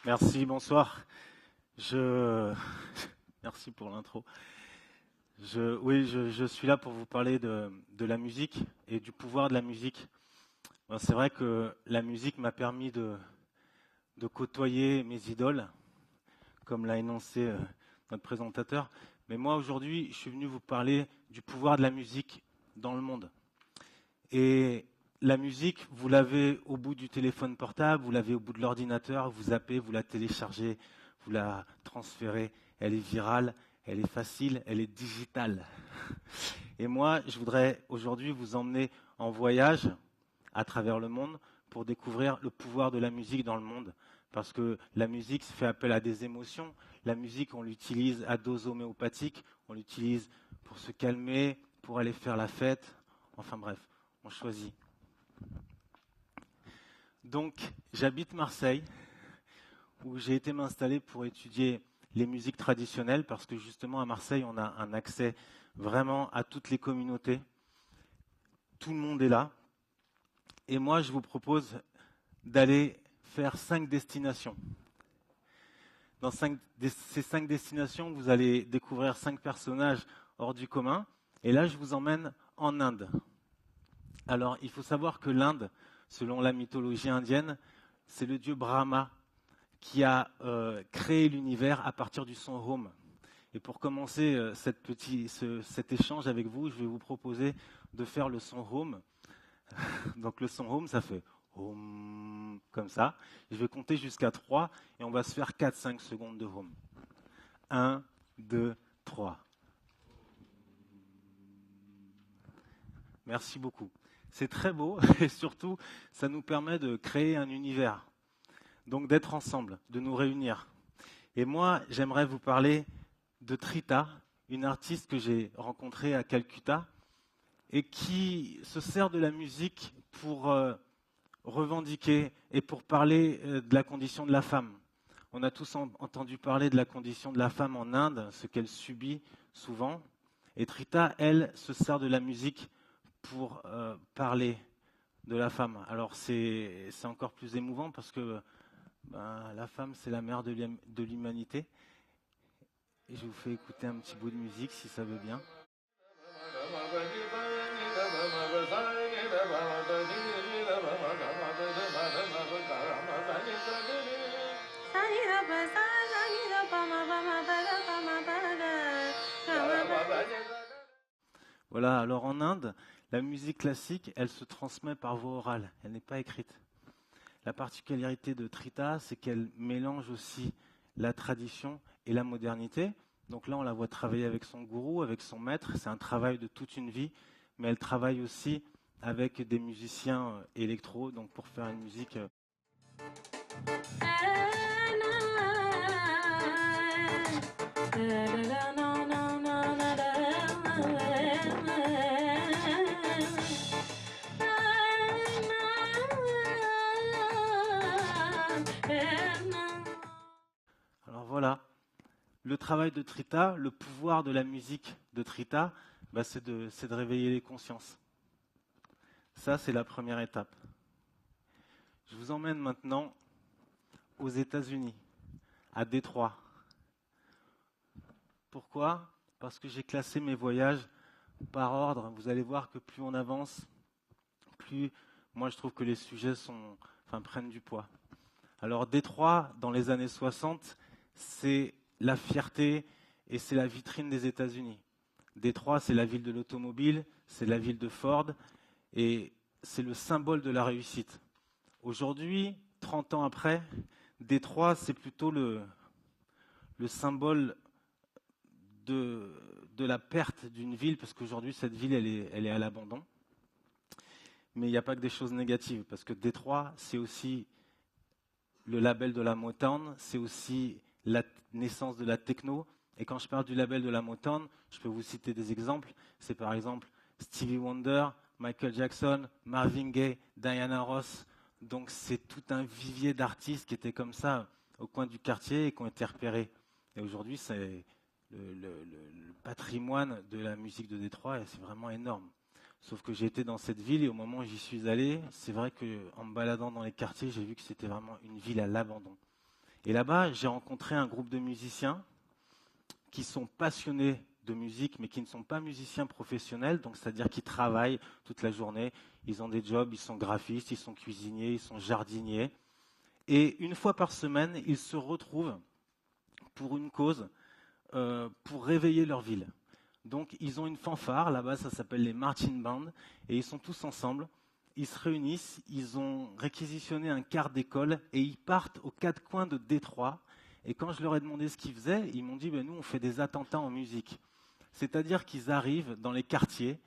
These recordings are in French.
Merci, bonsoir. Je... Merci pour l'intro. Oui, je suis là pour vous parler de la musique et du pouvoir de la musique. Ben, c'est vrai que la musique m'a permis de côtoyer mes idoles, comme l'a énoncé notre présentateur. Mais moi, aujourd'hui, je suis venu vous parler du pouvoir de la musique dans le monde. Et la musique, vous l'avez au bout du téléphone portable, vous l'avez au bout de l'ordinateur, vous zappez, vous la téléchargez, vous la transférez. Elle est virale, elle est facile, elle est digitale. Et moi, je voudrais aujourd'hui vous emmener en voyage à travers le monde pour découvrir le pouvoir de la musique dans le monde. Parce que la musique fait appel à des émotions. La musique, on l'utilise à dose homéopathique, on l'utilise pour se calmer, pour aller faire la fête. Enfin bref, on choisit. Donc, j'habite Marseille, où j'ai été m'installer pour étudier les musiques traditionnelles, parce que justement à Marseille, on a un accès vraiment à toutes les communautés. Tout le monde est là. Et moi, je vous propose d'aller faire 5 destinations. Dans ces 5 destinations, vous allez découvrir 5 personnages hors du commun. Et là, je vous emmène en Inde. Alors, il faut savoir que l'Inde, selon la mythologie indienne, c'est le dieu Brahma qui a créé l'univers à partir du son Hum. Et pour commencer cet échange avec vous, je vais vous proposer de faire le son Hum. Donc le son Hum, ça fait Hum, comme ça. Je vais compter jusqu'à 3 et on va se faire 4-5 secondes de Hum. 1, 2, 3. Merci beaucoup. C'est très beau et surtout, ça nous permet de créer un univers. Donc d'être ensemble, de nous réunir. Et moi, j'aimerais vous parler de Trita, une artiste que j'ai rencontrée à Calcutta et qui se sert de la musique pour revendiquer et pour parler de la condition de la femme. On a tous entendu parler de la condition de la femme en Inde, ce qu'elle subit souvent. Et Trita, elle, se sert de la musique pour parler de la femme. Alors c'est encore plus émouvant parce que la femme, c'est la mère de l'humanité. Et je vous fais écouter un petit bout de musique si ça veut bien. Voilà, alors en Inde, la musique classique, elle se transmet par voie orale, elle n'est pas écrite. La particularité de Trita, c'est qu'elle mélange aussi la tradition et la modernité. Donc là, on la voit travailler avec son gourou, avec son maître. C'est un travail de toute une vie, mais elle travaille aussi avec des musiciens électro, donc pour faire une musique. Alors voilà, le travail de Trita, le pouvoir de la musique de Trita, c'est de réveiller les consciences. Ça, c'est la première étape. Je vous emmène maintenant aux États-Unis, à Détroit. Pourquoi? Parce que j'ai classé mes voyages par ordre. Vous allez voir que plus on avance, plus moi je trouve que les sujets prennent du poids. Alors Détroit, dans les années 60, c'est la fierté et c'est la vitrine des États-Unis. Détroit, c'est la ville de l'automobile, c'est la ville de Ford et c'est le symbole de la réussite. Aujourd'hui, 30 ans après, Détroit, c'est plutôt le symbole de la perte d'une ville, parce qu'aujourd'hui, cette ville, elle est à l'abandon. Mais il n'y a pas que des choses négatives, parce que Détroit, c'est aussi le label de la Motown, c'est aussi la naissance de la techno. Et quand je parle du label de la Motown, je peux vous citer des exemples. C'est par exemple Stevie Wonder, Michael Jackson, Marvin Gaye, Diana Ross. Donc c'est tout un vivier d'artistes qui étaient comme ça au coin du quartier et qui ont été repérés. Et aujourd'hui, c'est le patrimoine de la musique de Détroit et c'est vraiment énorme. Sauf que j'ai été dans cette ville et au moment où j'y suis allé, c'est vrai qu'en me baladant dans les quartiers, j'ai vu que c'était vraiment une ville à l'abandon. Et là-bas, j'ai rencontré un groupe de musiciens qui sont passionnés de musique, mais qui ne sont pas musiciens professionnels, donc c'est-à-dire qu'ils travaillent toute la journée, ils ont des jobs, ils sont graphistes, ils sont cuisiniers, ils sont jardiniers. Et une fois par semaine, ils se retrouvent pour une cause, pour réveiller leur ville. Donc ils ont une fanfare, là-bas ça s'appelle les marching bands, et ils sont tous ensemble, ils se réunissent, ils ont réquisitionné un quart d'école et ils partent aux quatre coins de Détroit. Et quand je leur ai demandé ce qu'ils faisaient, ils m'ont dit nous on fait des attentats en musique. C'est-à-dire qu'ils arrivent dans les quartiers,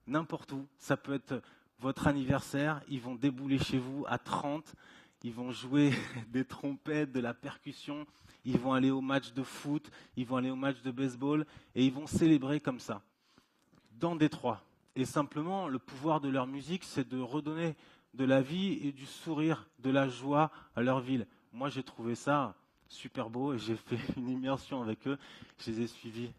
n'importe où, ça peut être votre anniversaire, ils vont débouler chez vous à 30, ils vont jouer des trompettes, de la percussion, ils vont aller au match de foot, ils vont aller au match de baseball, et ils vont célébrer comme ça, dans Détroit. Et simplement, le pouvoir de leur musique, c'est de redonner de la vie et du sourire, de la joie à leur ville. Moi, j'ai trouvé ça super beau et j'ai fait une immersion avec eux, je les ai suivis.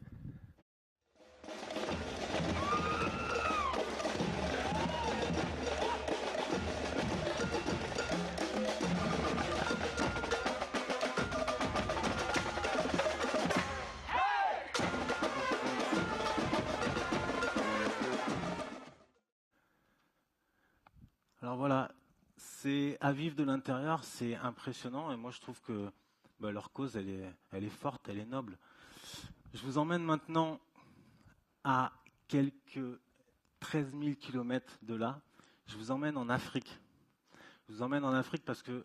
Alors voilà, c'est à vivre de l'intérieur, c'est impressionnant et moi je trouve que leur cause elle est forte, elle est noble. Je vous emmène maintenant à quelques 13 000 kilomètres de là. Je vous emmène en Afrique. Je vous emmène en Afrique parce que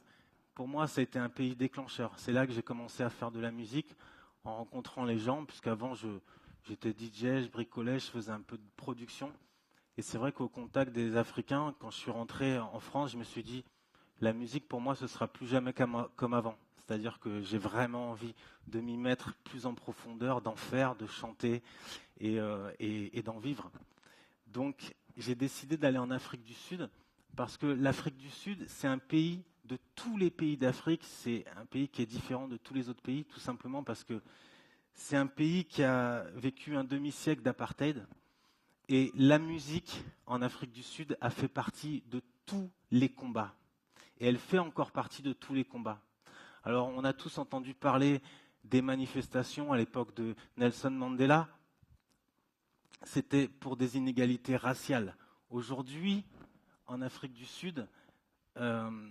pour moi ça a été un pays déclencheur. C'est là que j'ai commencé à faire de la musique en rencontrant les gens, puisqu'avant j'étais DJ, je bricolais, je faisais un peu de production. Et c'est vrai qu'au contact des Africains, quand je suis rentré en France, je me suis dit, la musique pour moi, ce sera plus jamais comme avant. C'est-à-dire que j'ai vraiment envie de m'y mettre plus en profondeur, d'en faire, de chanter et d'en vivre. Donc j'ai décidé d'aller en Afrique du Sud parce que l'Afrique du Sud, c'est un pays de tous les pays d'Afrique, c'est un pays qui est différent de tous les autres pays, tout simplement parce que c'est un pays qui a vécu un demi-siècle d'apartheid. Et la musique en Afrique du Sud a fait partie de tous les combats. Et elle fait encore partie de tous les combats. Alors, on a tous entendu parler des manifestations à l'époque de Nelson Mandela. C'était pour des inégalités raciales. Aujourd'hui, en Afrique du Sud, euh,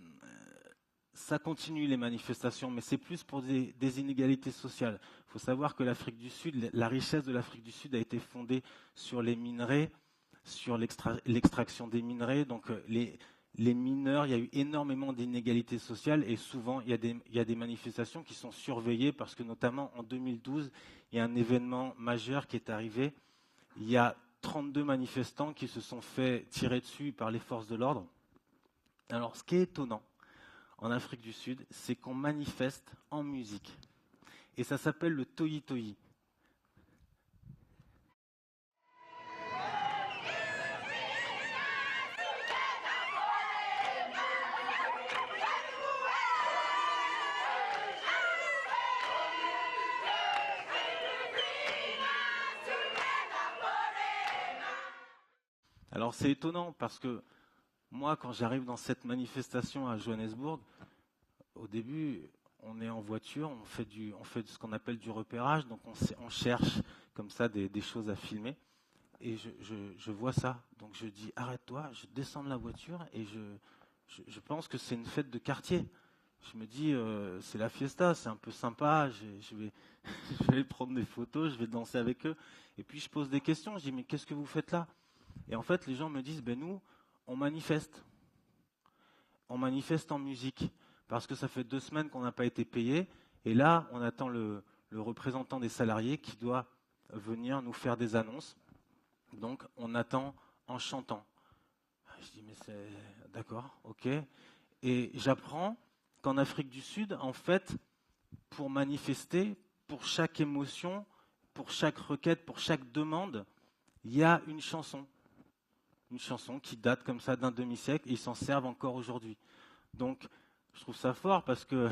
ça continue les manifestations, mais c'est plus pour des inégalités sociales. Il faut savoir que l'Afrique du Sud, la richesse de l'Afrique du Sud a été fondée sur les minerais, sur l'extraction des minerais. Donc les mineurs, il y a eu énormément d'inégalités sociales et souvent il y a des manifestations qui sont surveillées parce que notamment en 2012, il y a un événement majeur qui est arrivé. Il y a 32 manifestants qui se sont fait tirer dessus par les forces de l'ordre. Alors ce qui est étonnant en Afrique du Sud, c'est qu'on manifeste en musique. Et ça s'appelle le toyi-toyi. Alors c'est étonnant parce que moi, quand j'arrive dans cette manifestation à Johannesburg, au début, on est en voiture, on fait ce qu'on appelle du repérage, donc on cherche comme ça des choses à filmer. Et je vois ça, donc je dis arrête-toi, je descends de la voiture et je pense que c'est une fête de quartier. Je me dis c'est la fiesta, c'est un peu sympa, je vais, je vais prendre des photos, je vais danser avec eux. Et puis je pose des questions, je dis mais qu'est-ce que vous faites là? Et en fait les gens me disent nous, on manifeste. On manifeste en musique parce que ça fait 2 semaines qu'on n'a pas été payé et là on attend le représentant des salariés qui doit venir nous faire des annonces. Donc on attend en chantant. Je dis mais c'est d'accord, ok. Et j'apprends qu'en Afrique du Sud, en fait, pour manifester, pour chaque émotion, pour chaque requête, pour chaque demande, il y a une chanson. Une chanson qui date comme ça d'un demi-siècle et ils s'en servent encore aujourd'hui. Donc je trouve ça fort parce que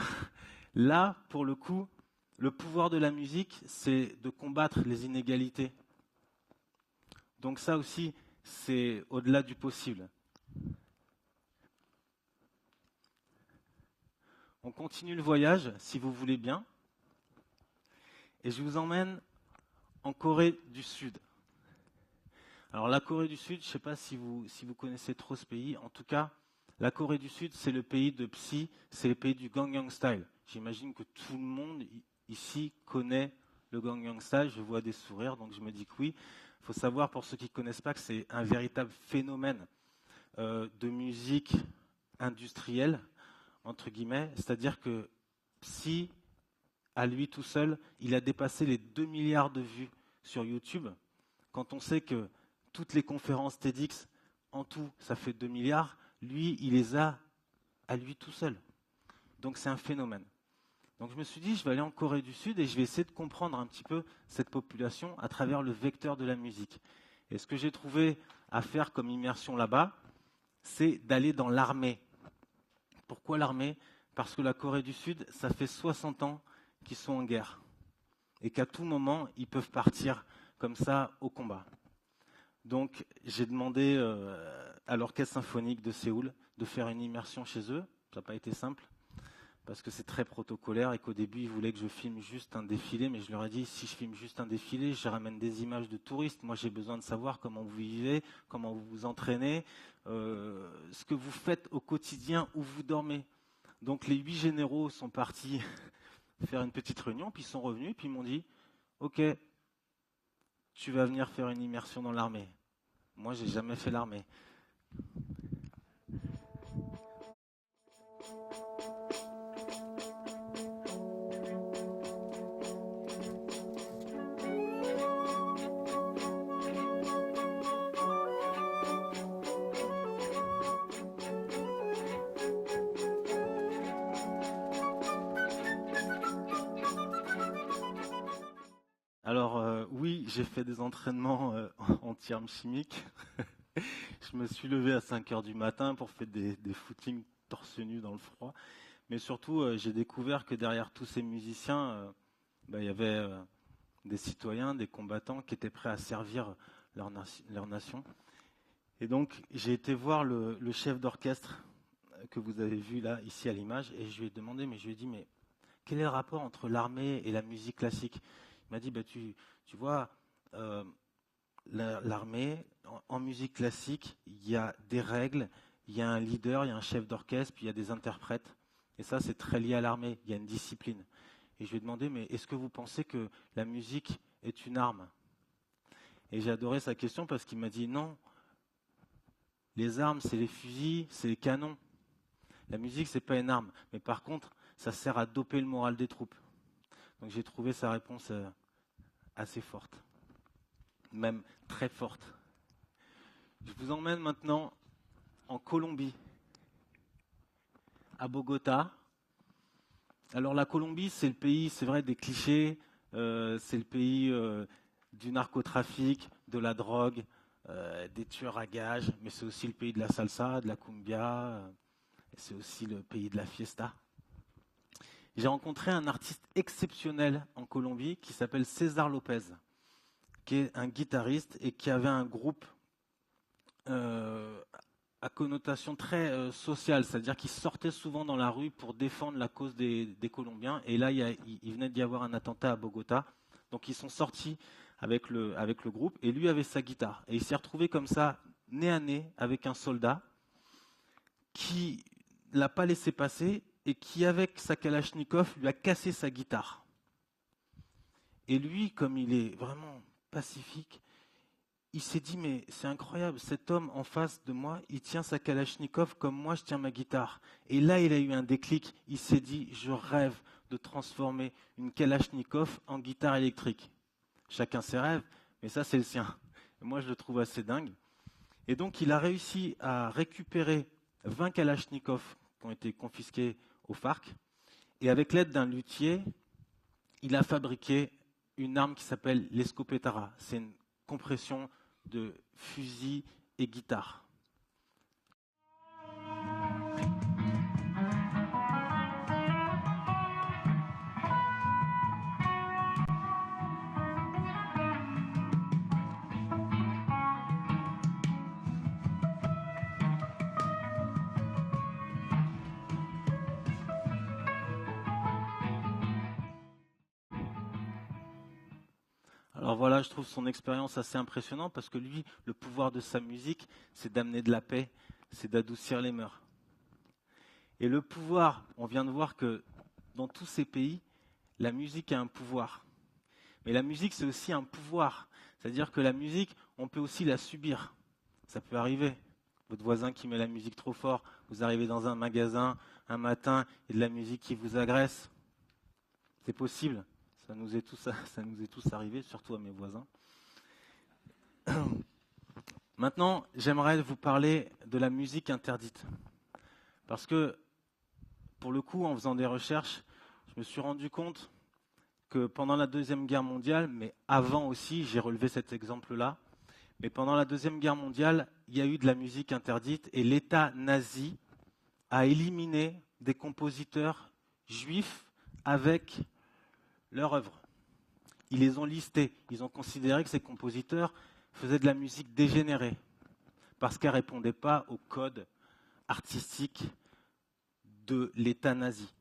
là, pour le coup, le pouvoir de la musique, c'est de combattre les inégalités. Donc ça aussi, c'est au-delà du possible. On continue le voyage, si vous voulez bien, et je vous emmène en Corée du Sud. Alors la Corée du Sud, je ne sais pas si vous connaissez trop ce pays, en tout cas, la Corée du Sud, c'est le pays de Psy, c'est le pays du Gangnam Style. J'imagine que tout le monde ici connaît le Gangnam Style, je vois des sourires, donc je me dis que oui. Il faut savoir, pour ceux qui ne connaissent pas, que c'est un véritable phénomène de musique industrielle, entre guillemets, c'est-à-dire que Psy, à lui tout seul, il a dépassé les 2 milliards de vues sur YouTube. Quand on sait que toutes les conférences TEDx, en tout, ça fait 2 milliards, lui, il les a à lui tout seul. Donc c'est un phénomène. Donc je me suis dit, je vais aller en Corée du Sud et je vais essayer de comprendre un petit peu cette population à travers le vecteur de la musique. Et ce que j'ai trouvé à faire comme immersion là-bas, c'est d'aller dans l'armée. Pourquoi l'armée? Parce que la Corée du Sud, ça fait 60 ans qu'ils sont en guerre. Et qu'à tout moment, ils peuvent partir comme ça au combat. Donc j'ai demandé à l'Orchestre symphonique de Séoul de faire une immersion chez eux. Ça n'a pas été simple, parce que c'est très protocolaire et qu'au début, ils voulaient que je filme juste un défilé, mais je leur ai dit, si je filme juste un défilé, je ramène des images de touristes. Moi, j'ai besoin de savoir comment vous vivez, comment vous vous entraînez, ce que vous faites au quotidien, où vous dormez. Donc les 8 généraux sont partis faire une petite réunion, puis ils sont revenus, puis ils m'ont dit, ok, tu vas venir faire une immersion dans l'armée. Moi, j'ai jamais fait l'armée. Alors oui, j'ai fait des entraînements en termes chimiques. Je me suis levé à 5 heures du matin pour faire des footings torse nu dans le froid. Mais surtout, j'ai découvert que derrière tous ces musiciens, il y avait des citoyens, des combattants qui étaient prêts à servir leur nation. Et donc, j'ai été voir le chef d'orchestre que vous avez vu là, ici à l'image, et je lui ai demandé, mais je lui ai dit, mais quel est le rapport entre l'armée et la musique classique? Il m'a dit, tu vois, l'armée, en musique classique, il y a des règles, il y a un leader, il y a un chef d'orchestre, puis il y a des interprètes. Et ça, c'est très lié à l'armée, il y a une discipline. Et je lui ai demandé, mais est-ce que vous pensez que la musique est une arme? Et j'ai adoré sa question parce qu'il m'a dit, non, les armes, c'est les fusils, c'est les canons. La musique, c'est pas une arme. Mais par contre, ça sert à doper le moral des troupes. Donc j'ai trouvé sa réponse assez forte, même très forte. Je vous emmène maintenant en Colombie, à Bogota. Alors la Colombie, c'est le pays, c'est vrai, des clichés, c'est le pays du narcotrafic, de la drogue, des tueurs à gages, mais c'est aussi le pays de la salsa, de la cumbia, et c'est aussi le pays de la fiesta. J'ai rencontré un artiste exceptionnel en Colombie qui s'appelle César Lopez, qui est un guitariste et qui avait un groupe à connotation très sociale, c'est-à-dire qu'il sortait souvent dans la rue pour défendre la cause des Colombiens. Et là, il venait d'y avoir un attentat à Bogota. Donc ils sont sortis avec le groupe et lui avait sa guitare. Et il s'est retrouvé comme ça, nez à nez, avec un soldat qui l'a pas laissé passer et qui, avec sa Kalachnikov, lui a cassé sa guitare. Et lui, comme il est vraiment pacifique, il s'est dit, mais c'est incroyable, cet homme en face de moi, il tient sa Kalachnikov comme moi je tiens ma guitare. Et là, il a eu un déclic, il s'est dit, je rêve de transformer une Kalachnikov en guitare électrique. Chacun ses rêves, mais ça c'est le sien. Et moi je le trouve assez dingue. Et donc il a réussi à récupérer 20 Kalachnikov qui ont été confisqués aux FARC. Et avec l'aide d'un luthier, il a fabriqué une arme qui s'appelle l'escopetara. C'est une compression de fusil et guitare. Alors voilà, je trouve son expérience assez impressionnante parce que lui, le pouvoir de sa musique, c'est d'amener de la paix, c'est d'adoucir les mœurs. Et le pouvoir, on vient de voir que dans tous ces pays, la musique a un pouvoir. Mais la musique, c'est aussi un pouvoir. C'est-à-dire que la musique, on peut aussi la subir. Ça peut arriver. Votre voisin qui met la musique trop fort, vous arrivez dans un magasin un matin et de la musique qui vous agresse. C'est possible. Ça nous est tous arrivé, surtout à mes voisins. Maintenant, j'aimerais vous parler de la musique interdite. Parce que, pour le coup, en faisant des recherches, je me suis rendu compte que pendant la Deuxième Guerre mondiale, mais avant aussi, j'ai relevé cet exemple-là, mais pendant la Deuxième Guerre mondiale, il y a eu de la musique interdite et l'État nazi a éliminé des compositeurs juifs avec leur œuvre. Ils les ont listés. Ils ont considéré que ces compositeurs faisaient de la musique dégénérée parce qu'elle ne répondait pas au code artistique de l'État nazi.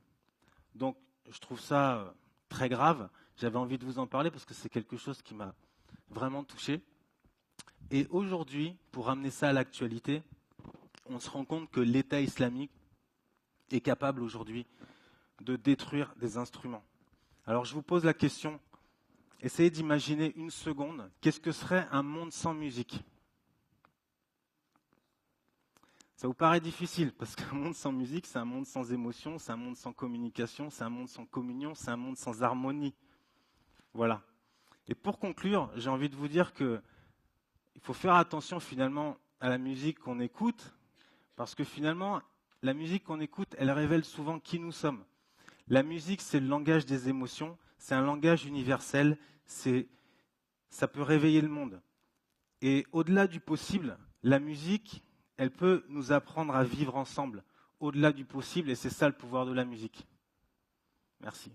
Donc, je trouve ça très grave. J'avais envie de vous en parler parce que c'est quelque chose qui m'a vraiment touché. Et aujourd'hui, pour ramener ça à l'actualité, on se rend compte que l'État islamique est capable aujourd'hui de détruire des instruments. Alors je vous pose la question, essayez d'imaginer une seconde, qu'est-ce que serait un monde sans musique ? Ça vous paraît difficile, parce qu'un monde sans musique, c'est un monde sans émotion, c'est un monde sans communication, c'est un monde sans communion, c'est un monde sans harmonie. Voilà. Et pour conclure, j'ai envie de vous dire que il faut faire attention finalement à la musique qu'on écoute, parce que finalement, la musique qu'on écoute, elle révèle souvent qui nous sommes. La musique, c'est le langage des émotions, c'est un langage universel, ça peut réveiller le monde. Et au-delà du possible, la musique, elle peut nous apprendre à vivre ensemble, au-delà du possible, et c'est ça le pouvoir de la musique. Merci.